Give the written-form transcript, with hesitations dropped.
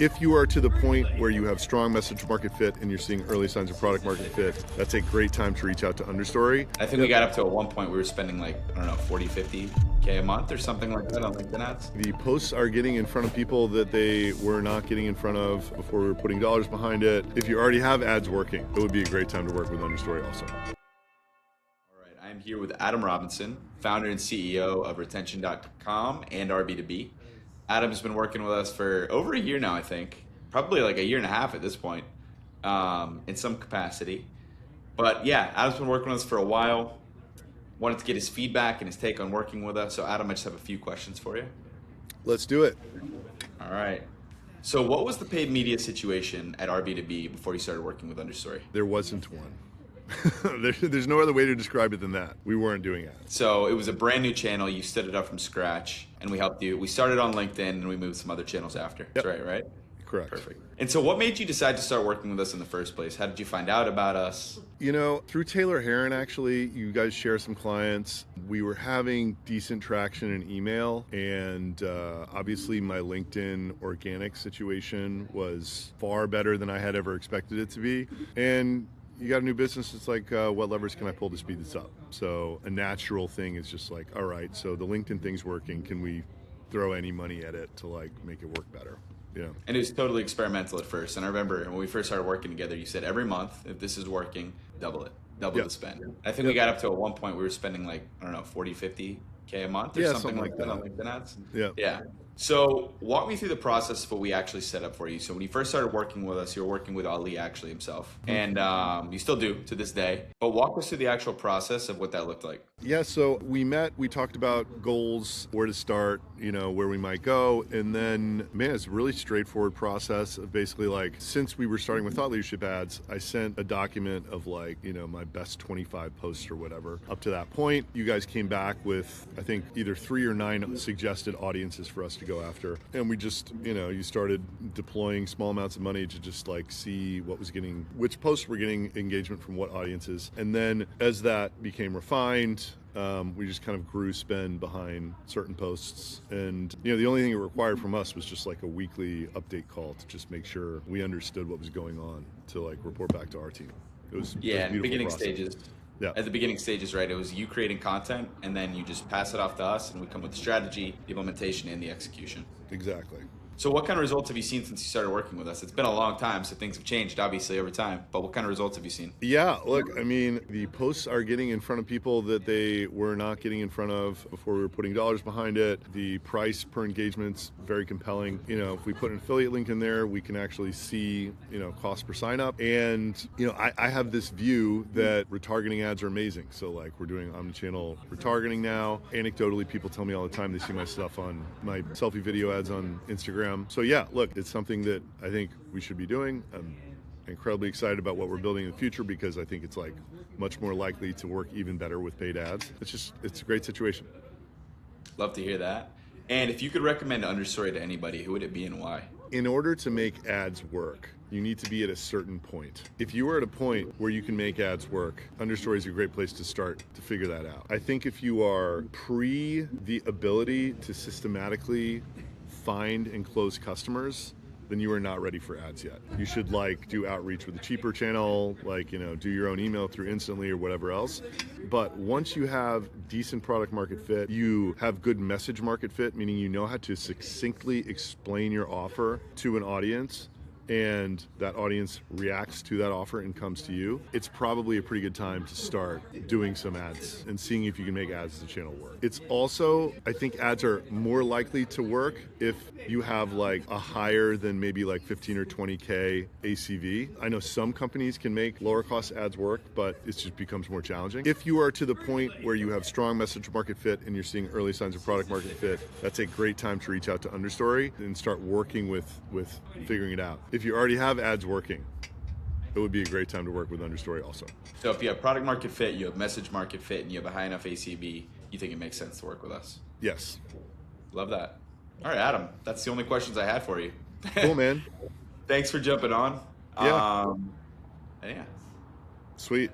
If you are to the point where you have strong message market fit and you're seeing early signs of product market fit, that's a great time to reach out to Understory. I think we got up to at one point we were spending like, I don't know, 40, 50K a month or something like that on LinkedIn ads. The posts are getting in front of people that they were not getting in front of before we were putting dollars behind it. If you already have ads working, it would be a great time to work with Understory also. All right, I'm here with Adam Robinson, founder and CEO of Retention.com and RB2B. Adam's been working with us for over a year now, I think. Probably like a year and a half at this point, in some capacity. But yeah, Adam's been working with us for a while. Wanted to get his feedback and his take on working with us. So Adam, I just have a few questions for you. Let's do it. All right. So what was the paid media situation at RB2B before you started working with Understory? There wasn't one. There's no other way to describe it than that. We weren't doing ads. So it was a brand new channel. You stood it up from scratch, and we helped you. We started on LinkedIn, and we moved some other channels after. Yep. That's right? Correct. Perfect. And so what made you decide to start working with us in the first place? How did you find out about us? You know, through Taylor Heron, actually, you guys share some clients. We were having decent traction in email, and obviously my LinkedIn organic situation was far better than I had ever expected it to be. And you got a new business, it's like, what levers can I pull to speed this up? So a natural thing is just like, all right, so the LinkedIn thing's working. Can we throw any money at it to like make it work better? Yeah. And it was totally experimental at first. And I remember when we first started working together, you said every month, if this is working, double it, double the spend. I think we got up to at one point we were spending like, I don't know, 40, 50K a month or something like that on LinkedIn ads. Yeah. So walk me through the process of what we actually set up for you. So when you first started working with us, you were working with Ali actually himself. And you still do to this day. But walk us through the actual process of what that looked like. Yeah, so we met, we talked about goals, where to start, you know, where we might go. And then, man, it's a really straightforward process of basically like, since we were starting with thought leadership ads, I sent a document of like, you know, my best 25 posts or whatever. Up to that point, you guys came back with, I think, either 3 or 9 suggested audiences for us to go after. And we just, you know, you started deploying small amounts of money to just like see what was getting, which posts were getting engagement from what audiences. And then as that became refined, we just kind of grew spend behind certain posts. And, you know, the only thing it required from us was just like a weekly update call to just make sure we understood what was going on to like report back to our team. It was a beautiful beginning process. stages. Yeah. At the beginning stages, right, it was you creating content and then you just pass it off to us and we come with the strategy, the implementation, and the execution. Exactly. So what kind of results have you seen since you started working with us? It's been a long time, so things have changed, obviously, over time. But what kind of results have you seen? Yeah, look, I mean, the posts are getting in front of people that they were not getting in front of before we were putting dollars behind it. The price per engagement's very compelling. You know, if we put an affiliate link in there, we can actually see, you know, cost per sign up. And, you know, I have this view that retargeting ads are amazing. So like we're doing omnichannel retargeting now. Anecdotally, people tell me all the time they see my stuff on my selfie video ads on Instagram. So yeah, look, it's something that I think we should be doing. I'm incredibly excited about what we're building in the future because I think it's like much more likely to work even better with paid ads. It's a great situation. Love to hear that. And if you could recommend Understory to anybody, who would it be and why? In order to make ads work, you need to be at a certain point. If you are at a point where you can make ads work, Understory is a great place to start to figure that out. I think if you are pre the ability to systematically find and close customers, then you are not ready for ads yet. You should like do outreach with a cheaper channel, like, you know, do your own email through Instantly or whatever else. But once you have decent product market fit, you have good message market fit, meaning you know how to succinctly explain your offer to an audience, and that audience reacts to that offer and comes to you, it's probably a pretty good time to start doing some ads and seeing if you can make ads as a channel work. It's also, I think ads are more likely to work if you have like a higher than maybe like 15 or 20K ACV. I know some companies can make lower cost ads work, but it just becomes more challenging. If you are to the point where you have strong message market fit and you're seeing early signs of product market fit, that's a great time to reach out to Understory and start working with figuring it out. If you already have ads working, it would be a great time to work with Understory also. So if you have product market fit, you have message market fit, and you have a high enough ACV, you think it makes sense to work with us? Yes. Love that. All right, Adam, that's the only questions I had for you. Cool, man. Thanks for jumping on. Yeah. Yeah. Sweet.